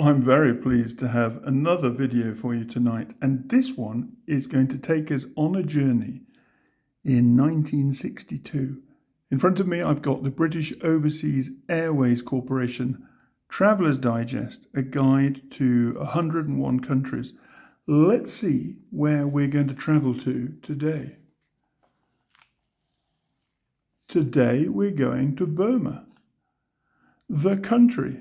I'm very pleased to have another video for you tonight, and this one is going to take us on a journey in 1962. In front of me I've got the British Overseas Airways Corporation Travellers Digest, a guide to 101 countries. Let's see where we're going to travel to today. Today we're going to Burma, the country.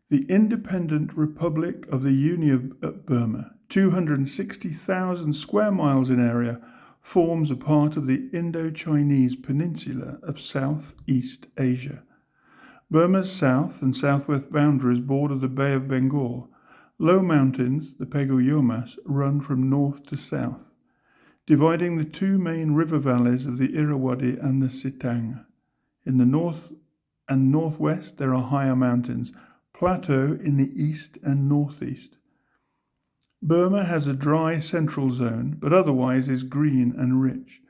The Independent Republic of the Union of Burma, 260,000 square miles in area, forms a part of the Indo-Chinese peninsula of Southeast Asia. Burma's south and southwest boundaries border the Bay of Bengal. Low mountains, the Pegoyomas, run from north to south, dividing the two main river valleys of the Irrawaddy and the Sitang. In the north and northwest there are higher mountains, plateau in the east and northeast. Burma has a dry central zone, but otherwise is green and rich.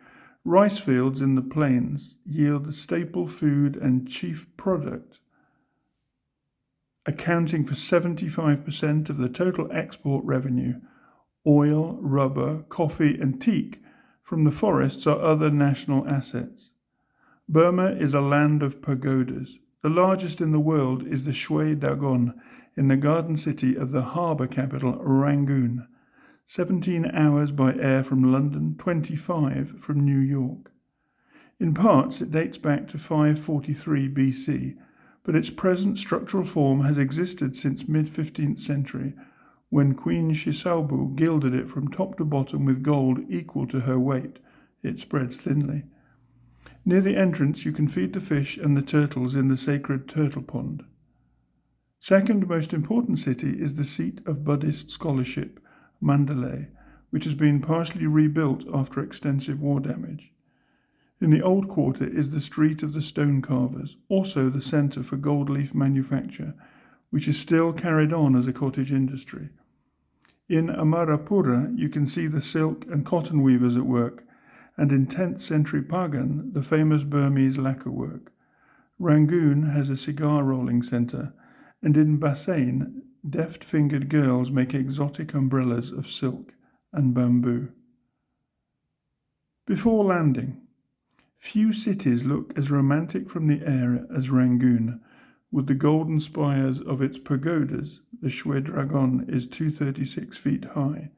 Rice fields in the plains yield the staple food and chief product, accounting for 75% of the total export revenue. Oil, rubber, coffee and teak from the forests are other national assets. Burma is a land of pagodas. The largest in the world is the Shui Dagon in the garden city of the harbour capital Rangoon, 17 hours by air from London, 25 from New York. In parts it dates back to 543 BC, but its present structural form has existed since mid-15th century, when Queen Shisaubu gilded it from top to bottom with gold equal to her weight. It spreads thinly. Near the entrance you can feed the fish and the turtles in the sacred turtle pond. Second most important city is the seat of Buddhist scholarship, Mandalay, which has been partially rebuilt after extensive war damage. In the old quarter is the Street of the Stone Carvers, also the centre for gold leaf manufacture, which is still carried on as a cottage industry. In Amarapura you can see the silk and cotton weavers at work, and in 10th century Pagan, the famous Burmese lacquer work. Rangoon has a cigar rolling centre, and in Bassein, deft-fingered girls make exotic umbrellas of silk and bamboo. Before landing, few cities look as romantic from the air as Rangoon. With the golden spires of its pagodas, the Shui Dragon is 236 feet high.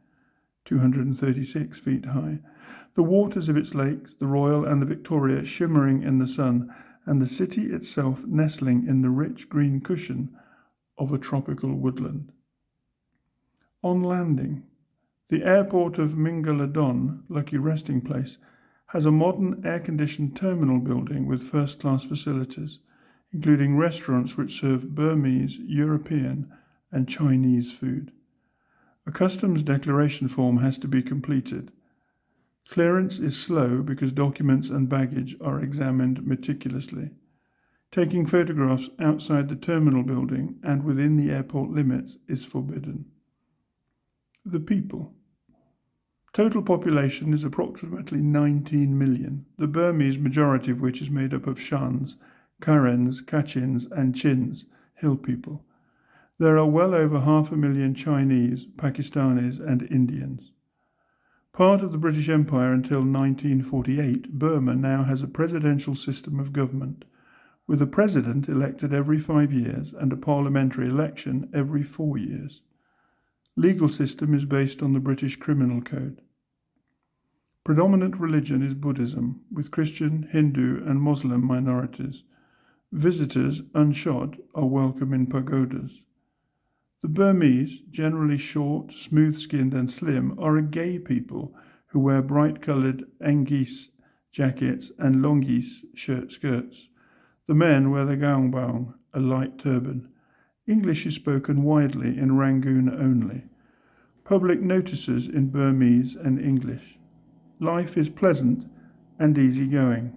The waters of its lakes, the Royal and the Victoria, shimmering in the sun, and the city itself nestling in the rich green cushion of a tropical woodland. On landing, the airport of Mingaladon, lucky resting place, has a modern air-conditioned terminal building with first-class facilities, including restaurants which serve Burmese, European and Chinese food. A customs declaration form has to be completed. Clearance is slow because documents and baggage are examined meticulously. Taking photographs outside the terminal building and within the airport limits is forbidden. The people. Total population is approximately 19 million, the Burmese majority of which is made up of Shans, Karens, Kachins and Chins, hill people. There are well over 500,000 Chinese, Pakistanis and Indians. Part of the British Empire until 1948, Burma now has a presidential system of government, with a president elected every 5 years and a parliamentary election every 4 years. Legal system is based on the British Criminal Code. Predominant religion is Buddhism, with Christian, Hindu and Muslim minorities. Visitors, unshod, are welcome in pagodas. The Burmese, generally short, smooth-skinned and slim, are a gay people who wear bright-coloured engis jackets and longis skirts. The men wear the gaungbaung, a light turban. English is spoken widely in Rangoon only. Public notices in Burmese and English. Life is pleasant and easy-going.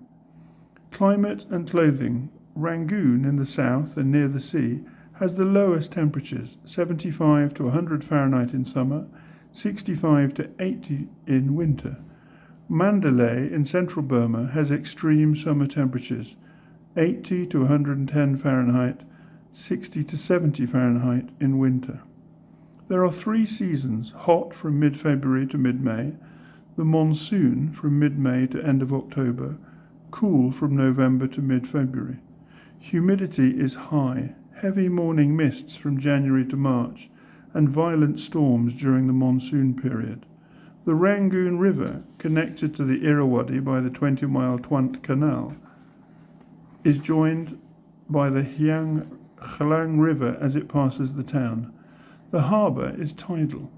Climate and clothing. Rangoon in the south and near the sea has the lowest temperatures, 75 to 100 Fahrenheit in summer, 65 to 80 in winter. Mandalay in central Burma has extreme summer temperatures, 80 to 110 Fahrenheit, 60 to 70 Fahrenheit in winter. There are 3 seasons: hot from mid-February to mid-May, the monsoon from mid-May to end of October, cool from November to mid-February. Humidity is high, heavy morning mists from January to March, and violent storms during the monsoon period. The Rangoon River, connected to the Irrawaddy by the 20-mile Twant Canal, is joined by the Khlang River as it passes the town. The harbour is tidal.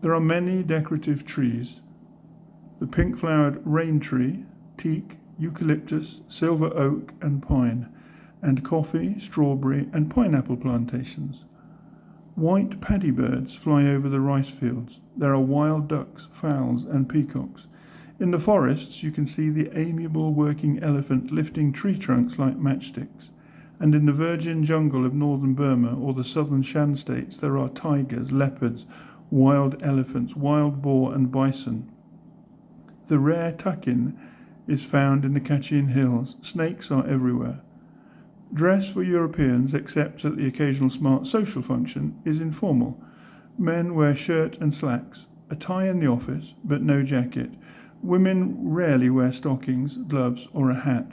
There are many decorative trees: the pink-flowered rain tree, teak, eucalyptus, silver oak and pine, and coffee, strawberry and pineapple plantations. White paddy birds fly over the rice fields. There are wild ducks, fowls and peacocks. In the forests you can see the amiable working elephant lifting tree trunks like matchsticks. And in the virgin jungle of northern Burma or the southern Shan states there are tigers, leopards, wild elephants, wild boar and bison. The rare takin is found in the Kachin Hills. Snakes are everywhere. Dress for Europeans, except at the occasional smart social function, is informal. Men wear shirt and slacks, a tie in the office, but no jacket. Women rarely wear stockings, gloves, or a hat.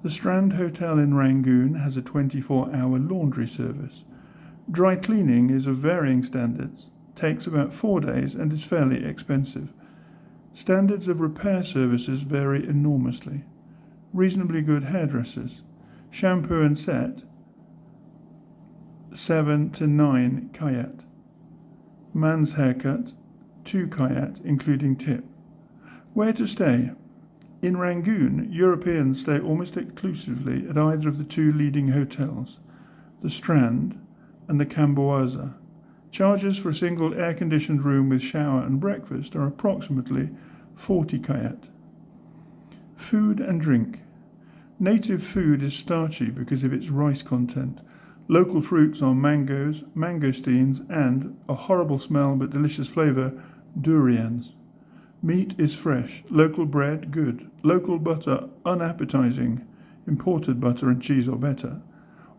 The Strand Hotel in Rangoon has a 24-hour laundry service. Dry cleaning is of varying standards, takes about 4 days, and is fairly expensive. Standards of repair services vary enormously. Reasonably good hairdressers. Shampoo and set, 7 to 9 kyat. Man's haircut, 2 kyat, including tip. Where to stay? In Rangoon, Europeans stay almost exclusively at either of the 2 leading hotels, the Strand and the Kamboaza. Charges for a single air-conditioned room with shower and breakfast are approximately 40 kyat. Food and drink. Native food is starchy because of its rice content. Local fruits are mangoes, mangosteens, and, a horrible smell but delicious flavour, durians. Meat is fresh, local bread good, local butter unappetizing, imported butter and cheese are better.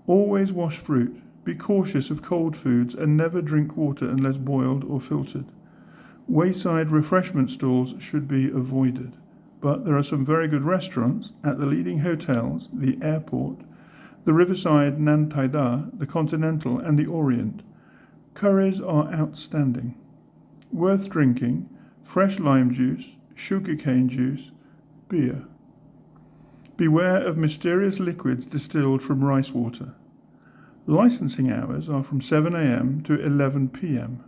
Always wash fruit, be cautious of cold foods, and never drink water unless boiled or filtered. Wayside refreshment stalls should be avoided, but there are some very good restaurants at the leading hotels, the airport, the Riverside Nantaida, the Continental and the Orient. Curries are outstanding. Worth drinking: fresh lime juice, sugarcane juice, beer. Beware of mysterious liquids distilled from rice water. Licensing hours are from 7 a.m. to 11 p.m.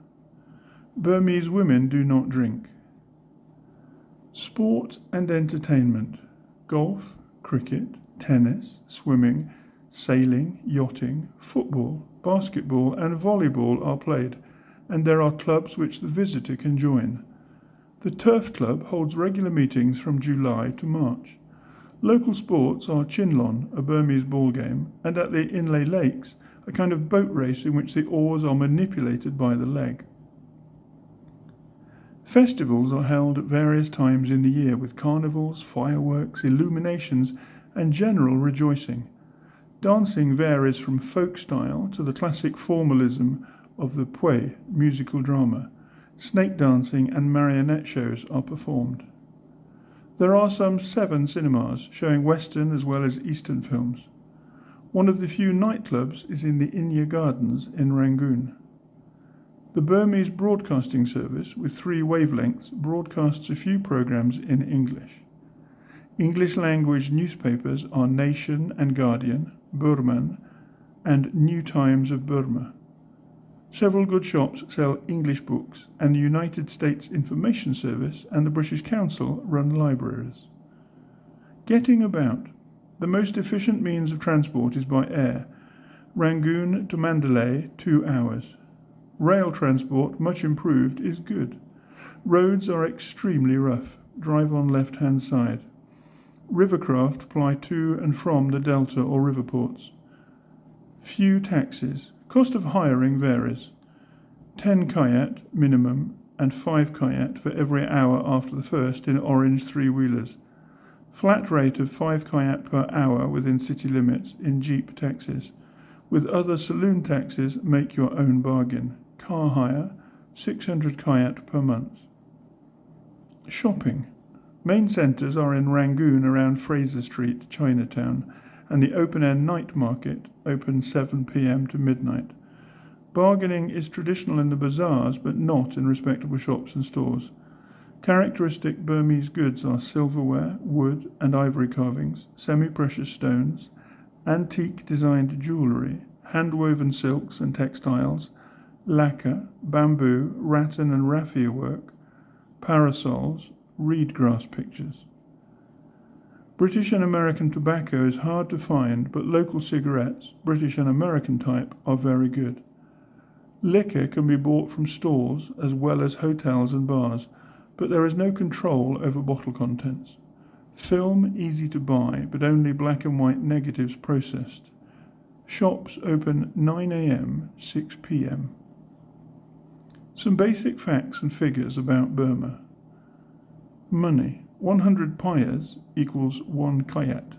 Burmese women do not drink. Sport and entertainment: golf, cricket, tennis, swimming, sailing, yachting, football, basketball and volleyball are played, and there are clubs which the visitor can join. The Turf Club holds regular meetings from July to March. Local sports are Chinlon, a Burmese ball game, and at the Inlay Lakes, a kind of boat race in which the oars are manipulated by the leg. Festivals are held at various times in the year with carnivals, fireworks, illuminations, and general rejoicing. Dancing varies from folk style to the classic formalism of the B.O.A.C musical drama. Snake dancing and marionette shows are performed. There are some 7 cinemas showing Western as well as Eastern films. One of the few nightclubs is in the Inya Gardens in Rangoon. The Burmese Broadcasting Service, with 3 wavelengths, broadcasts a few programs in English. English-language newspapers are Nation and Guardian, Burman, and New Times of Burma. Several good shops sell English books, and the United States Information Service and the British Council run libraries. Getting about. The most efficient means of transport is by air. Rangoon to Mandalay, 2 hours. Rail transport, much improved, is good. Roads are extremely rough. Drive on left-hand side. Rivercraft ply to and from the delta or river ports. Few taxis. Cost of hiring varies. 10 kyat minimum and 5 kyat for every hour after the first in orange 3-wheelers. Flat rate of 5 kyat per hour within city limits in jeep taxis. With other saloon taxes, make your own bargain. Car hire, 600 kyat per month. Shopping. Main centres are in Rangoon around Fraser Street, Chinatown, and the open-air night market opens 7 p.m. to midnight. Bargaining is traditional in the bazaars, but not in respectable shops and stores. Characteristic Burmese goods are silverware, wood and ivory carvings, semi-precious stones, antique designed jewellery, hand-woven silks and textiles, lacquer, bamboo, rattan and raffia work, parasols, reed grass pictures. British and American tobacco is hard to find, but local cigarettes, British and American type, are very good. Liquor can be bought from stores as well as hotels and bars, but there is no control over bottle contents. Film easy to buy, but only black and white negatives processed. Shops open 9 a.m., 6 p.m. Some basic facts and figures about Burma. Money. 100 payas equals 1 kyat.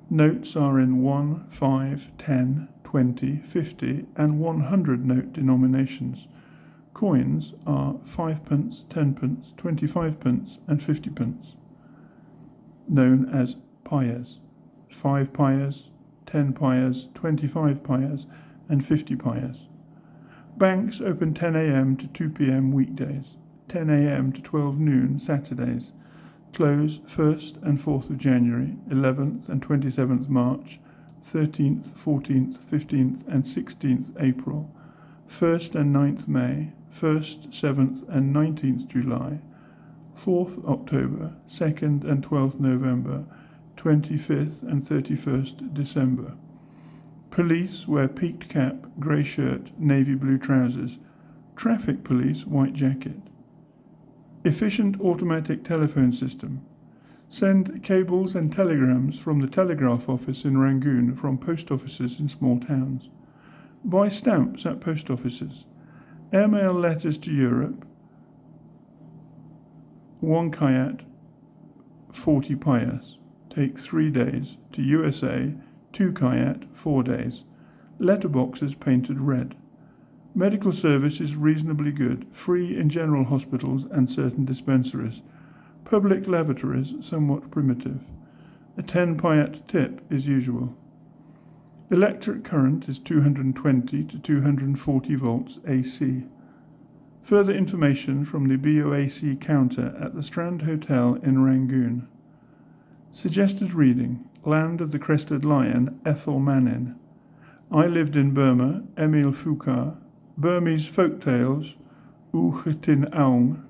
Notes are in 1, 5, 10, 20, 50 and 100 note denominations. Coins are 5 pence, 10 pence, 25 pence and 50 pence, known as payas. 5 payas, 10 payas, 25 payas and 50 payas. Banks open 10 a.m. to 2 p.m. weekdays, 10 a.m. to 12 noon Saturdays, close 1st and 4th of January, 11th and 27th March, 13th, 14th, 15th and 16th April, 1st and 9th May, 1st, 7th and 19th July, 4th October, 2nd and 12th November, 25th and 31st December. Police wear peaked cap, grey shirt, navy blue trousers. Traffic police, white jacket. Efficient automatic telephone system. Send cables and telegrams from the telegraph office in Rangoon from post offices in small towns. Buy stamps at post offices. Airmail letters to Europe, 1 kyat, 40 payas. Take 3 days. To USA, 2 kyat, 4 days. Letterboxes painted red. Medical service is reasonably good, free in general hospitals and certain dispensaries. Public lavatories somewhat primitive. A 10 kyat tip is usual. Electric current is 220 to 240 volts AC. Further information from the B.O.A.C counter at the Strand Hotel in Rangoon. Suggested reading: Land of the Crested Lion, Ethel Mannin. I Lived in Burma, Emil Foucault. Burmese Folk Tales, U Chitin Aung.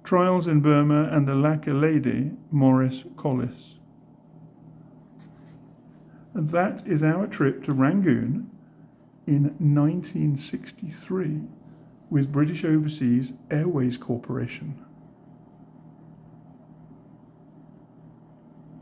Trials in Burma and the Lacquer Lady, Maurice Collis. And that is our trip to Rangoon in 1963 with British Overseas Airways Corporation.